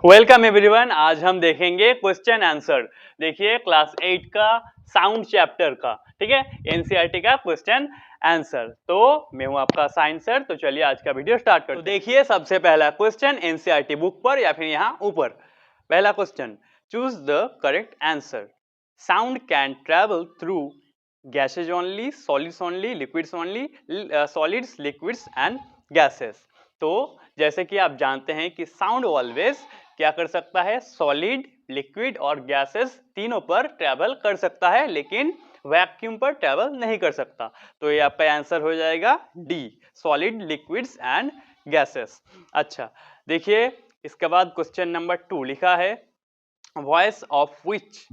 Welcome everyone. आज हम देखेंगे क्वेश्चन आंसर। देखिए क्लास 8 का साउंड चैप्टर का, ठीक है, एनसीईआरटी का क्वेश्चन आंसर। तो मैं हूं आपका साइंस सर। तो चलिए आज का वीडियो स्टार्ट करते हैं। तो देखिए सबसे पहला क्वेश्चन एनसीईआरटी बुक पर या फिर यहाँ ऊपर। पहला question, choose the correct answer. Sound can travel through gases only, solids only, liquids only, solids, liquids and gases. तो जैसे कि आप जानते हैं कि साउंड ऑलवेज क्या कर सकता है, सॉलिड, लिक्विड और गैसेस तीनों पर ट्रैवल कर सकता है, लेकिन वैक्यूम पर ट्रैवल नहीं कर सकता। तो ये आपका आंसर हो जाएगा D, solid, liquids and gases. अच्छा देखिए इसके बाद क्वेश्चन नंबर 2 लिखा है, voice of which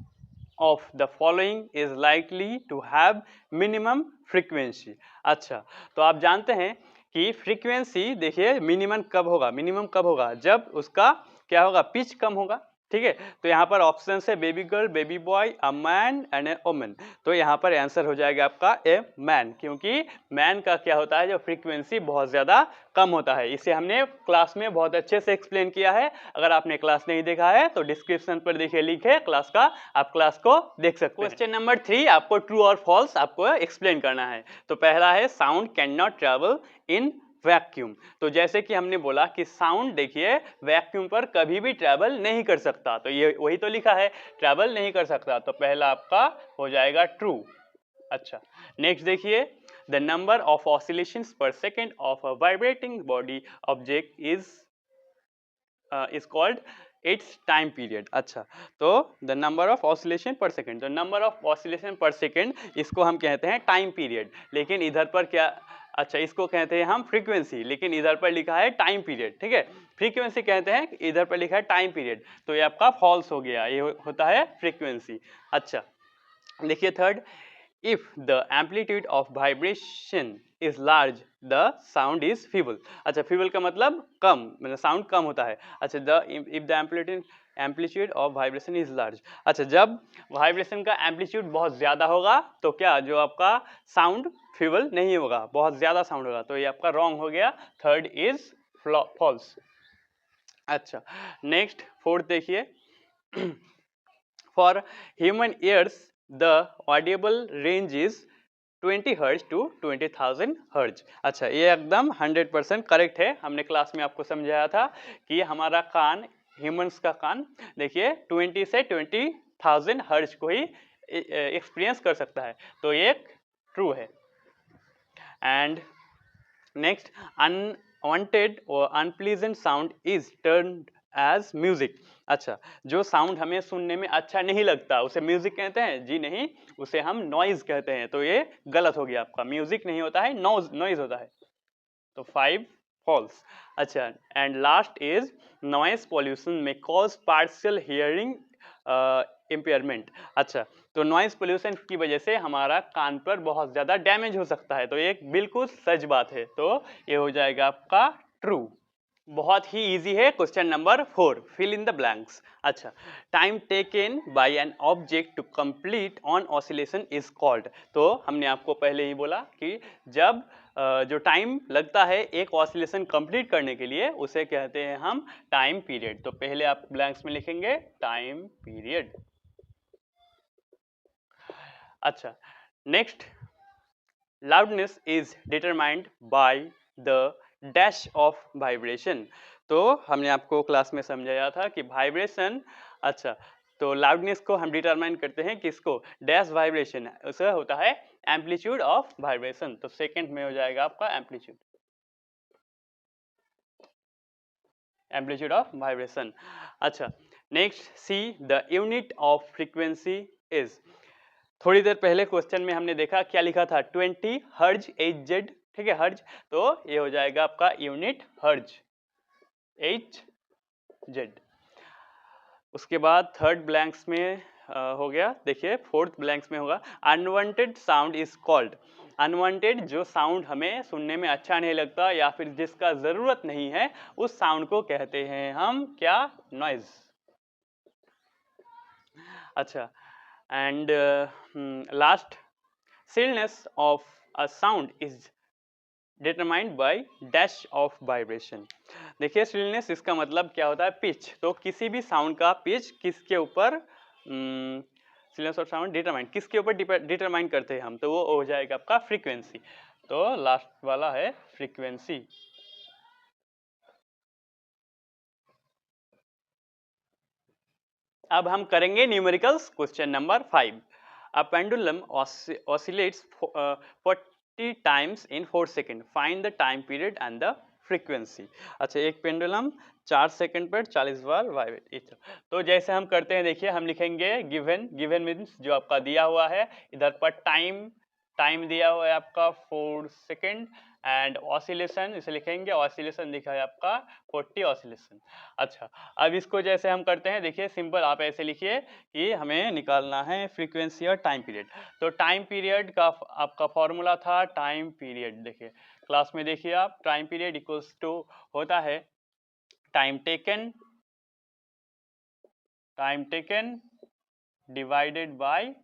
of the following is likely to have minimum frequency। अच्छा तो आप जानते हैं कि फ्रीक्वेंसी, देखिए मिनिमम कब होगा, जब उसका क्या होगा, पिच कम होगा। ठीक है, तो यहाँ पर ऑप्शन है baby girl, baby boy, a man and a woman. तो यहाँ पर आंसर हो जाएगा आपका ए मैन, क्योंकि मैन का क्या होता है, जो फ्रीक्वेंसी बहुत ज़्यादा कम होता है। इसे हमने क्लास में बहुत अच्छे से एक्सप्लेन किया है। अगर आपने क्लास नहीं देखा है तो डिस्क्रिप्शन पर देखिए लिंक है क्लास का, आप क्लास को देख सकते हैं। क्वेश्चन नंबर 3 आपको ट्रू और फॉल्स आपको एक्सप्लेन करना है। तो पहला है sound can not travel in vacuum. तो जैसे कि हमने बोला कि साउंड देखिए वैक्यूम पर कभी भी ट्रैवल नहीं कर सकता, तो ये वही तो लिखा है, ट्रैवल नहीं कर सकता। तो पहला आपका हो जाएगा ट्रू। अच्छा नेक्स्ट देखिए, the number of oscillations per second of a vibrating body object is called its time period. अच्छा तो the number of oscillation per second, तो number of oscillation per second इसको हम कहते हैं टाइम पीरियड, लेकिन इधर पर क्या, अच्छा इसको कहते हैं हम फ्रीक्वेंसी, लेकिन इधर पर लिखा है टाइम पीरियड। ठीक है, फ्रीक्वेंसी कहते हैं, इधर पर लिखा है टाइम पीरियड, तो ये आपका फॉल्स हो गया, ये होता है फ्रीक्वेंसी। अच्छा देखिए third, if the amplitude of vibration is large the sound is feeble। अच्छा feeble का मतलब कम, मतलब साउंड कम होता है। अच्छा if the amplitude of vibration is large, अच्छा जब वाइब्रेशन का एम्पलीट्यूड बहुत ज्यादा होगा तो क्या, जो आपका साउंड फीबल नहीं होगा, बहुत ज्यादा साउंड होगा। तो ये आपका रॉन्ग हो गया, थर्ड इज फॉल्स। अच्छा नेक्स्ट फोर्थ देखिए, for human ears the audible range is 20 hertz to 20,000 hertz. अच्छा ये एकदम 100% करेक्ट है। हमने क्लास में आपको समझाया था कि हमारा कान, ह्यूमंस का कान देखिए 20 से 20,000 हर्ट्ज को ही एक्सपीरियंस कर सकता है, तो ये ट्रू है। एंड नेक्स्ट, अनवांटेड और unpleasant sound is turned as music. अच्छा जो साउंड हमें सुनने में अच्छा नहीं लगता उसे म्यूजिक कहते हैं? जी नहीं, उसे हम नॉइज कहते हैं। तो ये गलत हो गया आपका, म्यूजिक नहीं होता है, नॉइज होता है। तो 5 फॉल्स। अच्छा and last is, noise pollution में कॉज पार्शियल हियरिंग इम्पेयरमेंट। अच्छा तो नॉइज पोल्यूशन की वजह से हमारा कान पर बहुत ज्यादा डैमेज हो सकता है, तो ये बिल्कुल सच बात है। तो ये हो जाएगा आपका ट्रू। बहुत ही इजी है। Question number 4, fill in the blanks. अच्छा, time taken by an object to complete one oscillation is called. तो हमने आपको पहले ही बोला कि जब जो टाइम लगता है एक ऑसिलेशन कंप्लीट करने के लिए उसे कहते हैं हम टाइम पीरियड। तो पहले आप ब्लैंक्स में लिखेंगे टाइम पीरियड। अच्छा next, loudness is determined by the dash of vibration। तो हमने आपको क्लास में समझाया था कि वाइब्रेशन, अच्छा तो लाउडनेस को हम डिटरमाइन करते हैं किसको, डैश वाइब्रेशन, उसे होता है एम्पलीट्यूड ऑफ वाइब्रेशन। तो सेकंड में हो जाएगा आपका एम्पलीट्यूड ऑफ वाइब्रेशन। अच्छा next, see the unit of frequency is. थोड़ी देर पहले क्वेश्चन में हमने देखा क्या लिखा था, 20 हर्ज एच जेड। ठीक है, हर्ज, तो ये हो जाएगा आपका यूनिट हर्ज एच जेड। उसके बाद थर्ड ब्लैंक्स में हो गया। देखिए फोर्थ ब्लैंक्स में होगा, unwanted sound is called. Unwanted जो साउंड हमें सुनने में अच्छा नहीं लगता या फिर जिसका जरूरत नहीं है, उस साउंड को कहते हैं हम क्या, नॉइज। अच्छा and last, stillness of a sound is determined by dash of vibration. देखिए स्टिलनेस इसका मतलब क्या होता है, पिच। तो किसी भी साउंड का पिच किसके ऊपर, स्टिलनेस ऑफ साउंड डिटरमाइंड किसके ऊपर डिटरमाइन करते हैं हम, तो वो हो जाएगा आपका फ्रीक्वेंसी। तो लास्ट वाला है फ्रीक्वेंसी। अब हम करेंगे numericals question number 5। A pendulum oscillates 40 times in 4 second, find the time period and the frequency. अच्छा, एक पेंडुलम 4 सेकंड पर 40 बार वाइब्रेट। तो जैसे हम करते हैं, देखिए हम लिखेंगे गिवन, गिवन मीन्स जो आपका दिया हुआ है, इधर पर टाइम, टाइम दिया हुआ है आपका 4 सेकंड, एंड ऑसिलेशन इसे लिखेंगे, ऑसिलेशन लिखा है आपका 40 ऑसिलेशन। अच्छा, अब इसको जैसे हम करते हैं, देखिए सिंपल आप ऐसे लिखिए कि हमें निकालना है फ्रीक्वेंसी और टाइम पीरियड। तो टाइम पीरियड का आपका फॉर्मूला था टाइम पीरियड, देखिए क्लास में देखिए आप, टाइम पीरियड इक्वल्स टू होता है time taken divided by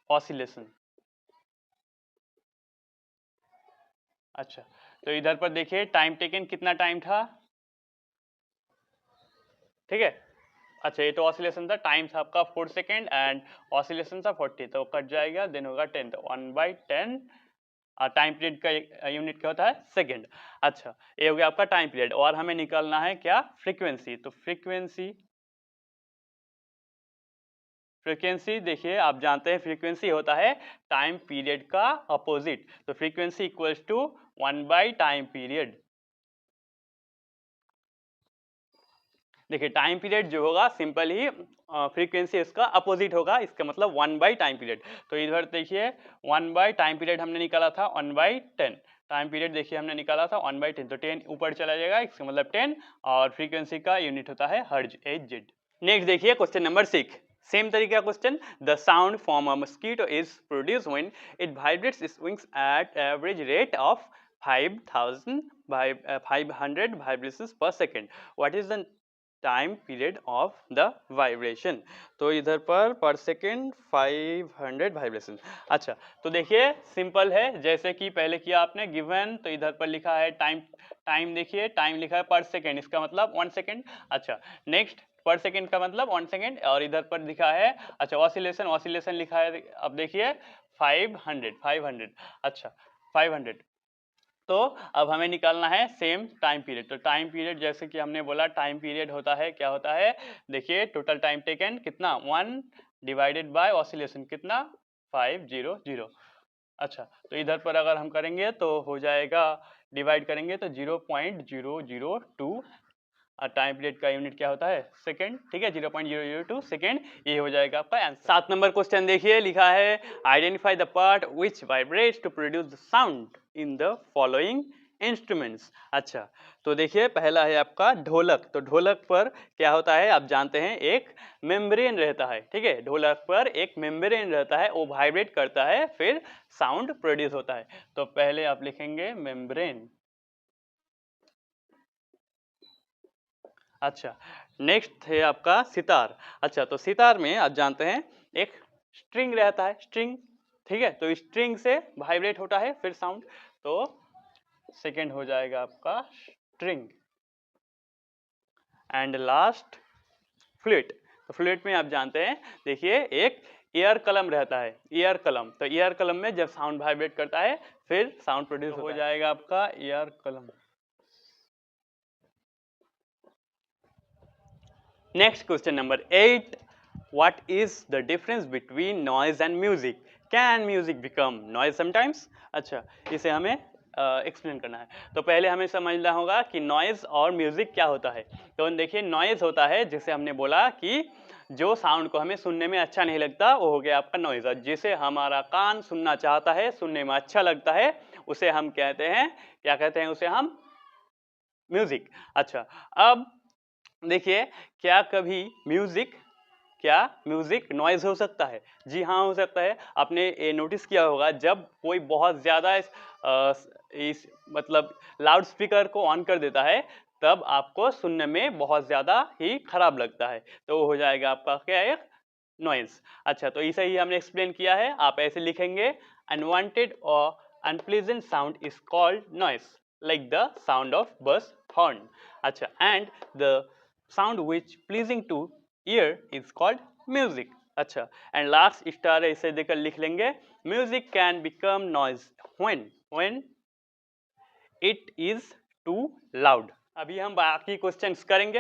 oscillation. अच्छा, तो इधर पर देखिए टाइम टेकन कितना टाइम था, ठीक है। अच्छा, ये तो ऑसिलेशन था, टाइम था आपका 4 सेकेंड एंड ऑसिलेशन था 40, तो कट जाएगा, देन होगा 10, तो 1/10। टाइम पीरियड का यूनिट क्या होता है, सेकेंड। अच्छा, ये हो गया आपका टाइम पीरियड, और हमें निकालना है क्या, फ्रीक्वेंसी। तो फ्रीक्वेंसी देखिए आप जानते हैं फ्रीक्वेंसी होता है टाइम पीरियड का अपोजिट, तो फ्रीक्वेंसी इक्वल्स टू 1/टाइम पीरियड। देखिए टाइम पीरियड जो होगा सिंपल ही फ्रीक्वेंसी इसका अपोजिट होगा, इसका मतलब 1/टाइम पीरियड। तो इधर देखिए 1/टाइम पीरियड हमने निकाला था 1/10, टाइम पीरियड देखिए हमने निकाला था 1/10, तो 10 ऊपर चला जाएगा, इसका मतलब 10, और फ्रीक्वेंसी का यूनिट होता है हर्ट्ज, HZ। नेक्स्ट देखिए क्वेश्चन नंबर 6, सेम तरीके का question. The sound from a mosquito is produce when it vibrates its wings at average rate of 500 vibrations per second, what is the time period of the vibration. तो इधर पर second 500 vibration. अच्छा, तो देखिए simple है, जैसे कि पहले किया आपने गिवन, तो इधर पर लिखा है टाइम, टाइम देखिए टाइम लिखा है पर सेकेंड, इसका मतलब 1 सेकेंड। अच्छा, नेक्स्ट पर सेकेंड का मतलब 1 सेकेंड, और इधर पर लिखा है, अच्छा ऑसिलेशन, ऑसिलेशन लिखा है, अब देखिए 500। अच्छा 500, तो अब हमें निकालना है सेम टाइम पीरियड। तो टाइम पीरियड जैसे कि हमने बोला, टाइम पीरियड होता है, क्या होता है, देखिए टोटल टाइम टेकन कितना, 1 डिवाइडेड बाय ऑसिलेशन कितना, 500। अच्छा, तो इधर पर अगर हम करेंगे तो हो जाएगा, डिवाइड करेंगे तो 0.002, टाइम पीरियड का यूनिट क्या होता है, सेकंड, ठीक है, 0.002 सेकंड, ये हो जाएगा आपका आंसर। 7 नंबर क्वेश्चन देखिए, लिखा है identify the part which vibrates to produce the sound in the following instruments. अच्छा, तो देखिए पहला है आपका ढोलक। तो ढोलक पर क्या होता है, आप जानते हैं एक मेम्ब्रेन रहता है, ठीक है, ढोलक पर एक मेम्ब्रेन रहता है, वो वाइब्रेट करता है, फिर साउंड प्रोड्यूस होता है। तो पहले आप लिखेंगे मेम्ब्रेन। अच्छा, नेक्स्ट है आपका सितार। अच्छा, तो सितार में आप जानते हैं एक स्ट्रिंग रहता है, स्ट्रिंग, ठीक है, तो स्ट्रिंग से वाइब्रेट होता है फिर साउंड, तो सेकंड हो जाएगा आपका स्ट्रिंग। And last flute. तो फ्लूट में आप जानते हैं, देखिए एक एयर कलम रहता है, एयर कलम, तो एयर कलम में जब साउंड वाइब्रेट करता है फिर साउंड प्रोड्यूस हो जाएगा आपका एयर कलम। Next question number 8. What is the difference between noise and music? Can music become noise sometimes? अच्छा, इसे हमें एक्सप्लेन करना है। तो पहले हमें समझना होगा कि नॉइज और म्यूजिक क्या होता है। तो देखिए नॉइज होता है, जैसे हमने बोला कि जो साउंड को हमें सुनने में अच्छा नहीं लगता, वो हो गया आपका नॉइज, और जिसे हमारा कान सुनना चाहता है, सुनने में अच्छा लगता है, उसे हम कहते हैं, क्या कहते हैं उसे हम, म्यूजिक। अच्छा, अब देखिए क्या म्यूजिक नॉइज हो सकता है? जी हाँ, हो सकता है। आपने ये नोटिस किया होगा, जब कोई बहुत ज्यादा इस मतलब लाउड स्पीकर को ऑन कर देता है, तब आपको सुनने में बहुत ज्यादा ही खराब लगता है, तो वो हो जाएगा आपका क्या, एक नॉइज। अच्छा, तो इसे ही हमने एक्सप्लेन किया है, आप ऐसे लिखेंगे अनवांटेड और unpleasant sound is called noise, like the sound of bus horn. अच्छा, and the sound which pleasing to ear is called music. अच्छा, and last star ऐसे देकर लिख लेंगे, music can become noise when it is too loud. अभी हम बाकी questions करेंगे।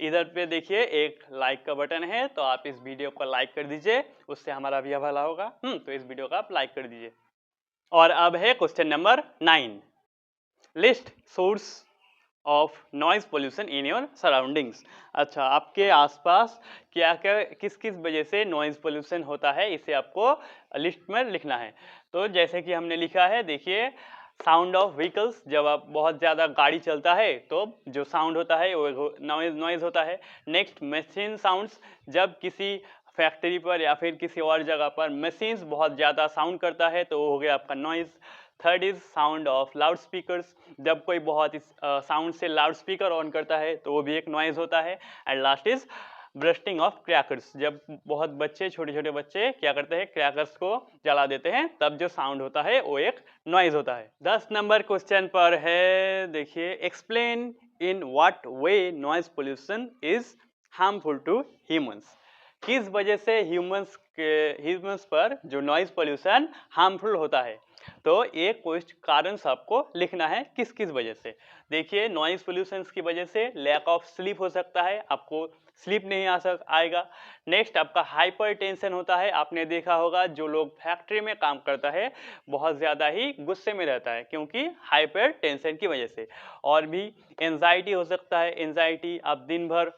इधर पे देखिए एक लाइक का बटन है, तो आप इस वीडियो को लाइक कर दीजिए, उससे हमारा भी भला होगा। तो इस वीडियो को आप लाइक कर दीजिए। और अब है question number 9, list source of noise pollution in your surroundings. अच्छा, आपके आसपास क्या क्या किस किस वजह से नॉइज पोल्यूशन होता है, इसे आपको लिस्ट में लिखना है। तो जैसे कि हमने लिखा है, देखिए साउंड ऑफ व्हीकल्स, जब आप बहुत ज़्यादा गाड़ी चलता है तो जो साउंड होता है वो नॉइज होता है। नेक्स्ट मशीन साउंड्स, जब किसी फैक्ट्री पर या फिर किसी और जगह पर मशीन्स बहुत ज़्यादा साउंड करता है तो वो हो गया आपका noise. Third is sound of loud speakers, जब कोई बहुत साउंड से लाउड स्पीकर ऑन करता है तो वो भी एक नॉइज़ होता है। And last is bursting of crackers, जब बहुत बच्चे छोटे छोटे बच्चे क्या करते हैं, क्रैकर्स को जला देते हैं, तब जो साउंड होता है वो एक नॉइज होता है। 10 नंबर क्वेश्चन पर है, देखिए explain in what way noise pollution is harmful to humans. किस वजह से ह्यूमंस पर जो नॉइज पोल्यूशन हार्मफुल होता है। तो एक कुछ कारण आपको लिखना है किस किस वजह से। देखिए नॉइज पोल्यूशन की वजह से लैक ऑफ स्लीप हो सकता है, आपको स्लीप नहीं आएगा। नेक्स्ट आपका हाइपर टेंशन होता है, आपने देखा होगा जो लोग फैक्ट्री में काम करता है बहुत ज़्यादा ही गुस्से में रहता है क्योंकि हाइपर टेंशन की वजह से। और भी एंजाइटी हो सकता है, एंजाइटी आप दिन भर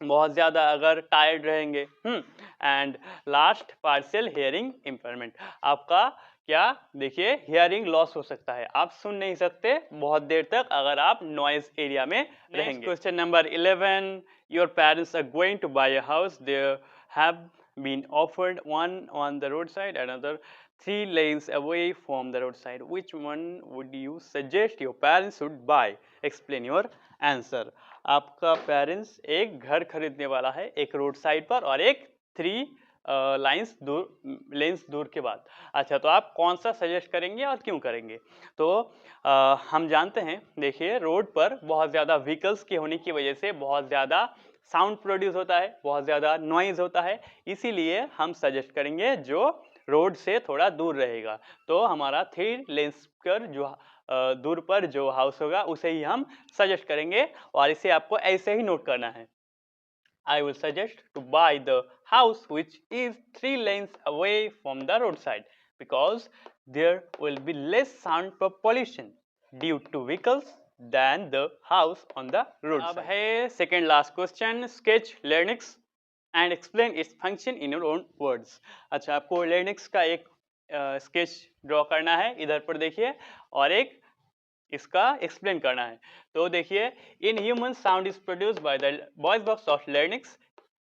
बहुत ज़्यादा अगर टायर्ड रहेंगे। And last partial hearing impairment, आपका क्या देखिए हियरिंग लॉस हो सकता है, आप सुन नहीं सकते बहुत देर तक अगर आप नॉइज एरिया में रहेंगे। Question number 11, your parents are going to buy a house, there have been offered one on the road side, another 3 lanes away from the roadside. Which one would you suggest your parents should buy? Explain your answer. आपका parents एक घर खरीदने वाला है, एक road side पर और एक 3 लेन्स दूर के बाद। अच्छा, तो आप कौन सा सजेस्ट करेंगे और क्यों करेंगे। तो हम जानते हैं, देखिए रोड पर बहुत ज़्यादा व्हीकल्स के होने की वजह से बहुत ज़्यादा साउंड प्रोड्यूस होता है, बहुत ज़्यादा नॉइज होता है, इसीलिए हम सजेस्ट करेंगे जो रोड से थोड़ा दूर रहेगा। तो हमारा 3 लेन्स पर जो दूर पर जो हाउस होगा उसे ही हम सजेस्ट करेंगे और इसे आपको ऐसे ही नोट करना है। I will suggest to buy the house which is 3 lanes away from the roadside because there will be less sound pollution due to vehicles than the house on the roadside. अब है second last question, sketch larynx and explain its function in your own words. अच्छा, आपको larynx का एक sketch draw करना है, इधर पर देखिए, और एक इसका एक्सप्लेन करना है। तो देखिए, in human sound is produced by the voice box of larynx,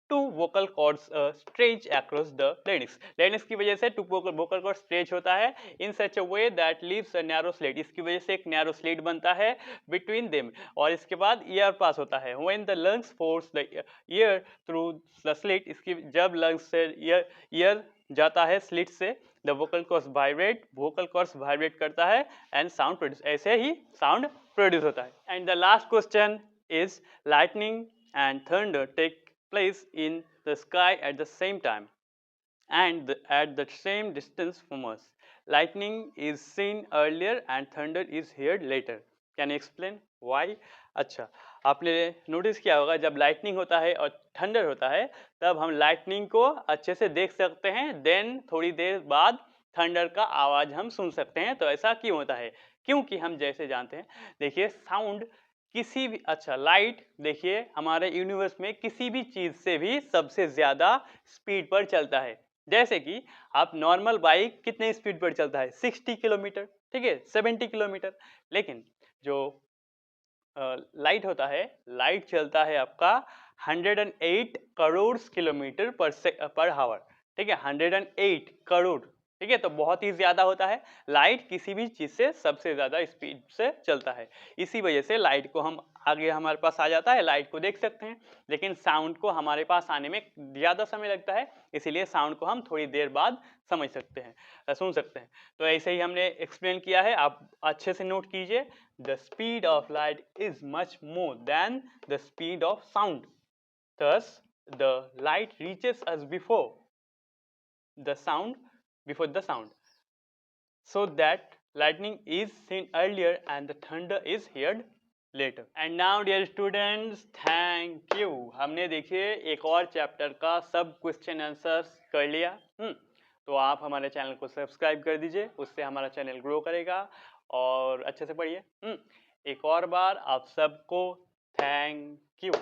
2 vocal cords stretch across the larynx. larynx की वजह से 2 vocal cords stretch होता है in such a way that leaves a narrow slit. इसकी वजह से एक narrow slit बनता है between them और इसके बाद ear पास होता है। when the lungs force the ear through the slit, इसकी जब lungs से ear जाता है स्लिट से, the vocal cords vibrate, vocal cords vibrate करता है एंड साउंड प्रोड्यूस, ऐसे ही साउंड प्रोड्यूस होता है। And the last question is lightning and thunder take place in the sky at the same time and at the same distance from us. Lightning is seen earlier and thunder is heard later. Can you explain why? अच्छा, आपने notice किया होगा जब lightning होता है और thunder होता है तब हम लाइटनिंग को अच्छे से देख सकते हैं, देन थोड़ी देर बाद थंडर का आवाज़ हम सुन सकते हैं। तो ऐसा क्यों होता है? क्योंकि हम जैसे जानते हैं, देखिए साउंड किसी भी, अच्छा लाइट देखिए हमारे यूनिवर्स में किसी भी चीज़ से भी सबसे ज़्यादा स्पीड पर चलता है। जैसे कि आप नॉर्मल बाइक कितने स्पीड पर चलता है, 60 किलोमीटर, ठीक है, 70 किलोमीटर। लेकिन जो लाइट होता है, लाइट चलता है आपका 108 करोड़ किलोमीटर पर आवर, ठीक है, 108 करोड़ ठीक है, तो बहुत ही ज़्यादा होता है। लाइट किसी भी चीज़ से सबसे ज़्यादा स्पीड से चलता है। इसी वजह से लाइट को हम आगे हमारे पास आ जाता है, लाइट को देख सकते हैं, लेकिन साउंड को हमारे पास आने में ज़्यादा समय लगता है, इसीलिए साउंड को हम थोड़ी देर बाद समझ सकते हैं, सुन सकते हैं। तो ऐसे ही हमने एक्सप्लेन किया है, आप अच्छे से नोट कीजिए। The speed of light is much more than the speed of sound. Thus, the light reaches us the sound, before the sound, so that lightning is seen earlier and the thunder is heard later. And now dear students, thank you. हमने देखिए एक और chapter का सब question answers कर लिया। तो आप हमारे चैनल को सब्सक्राइब कर दीजिए, उससे हमारा चैनल ग्रो करेगा और अच्छे से पढ़िए। एक और बार आप सबको थैंक यू।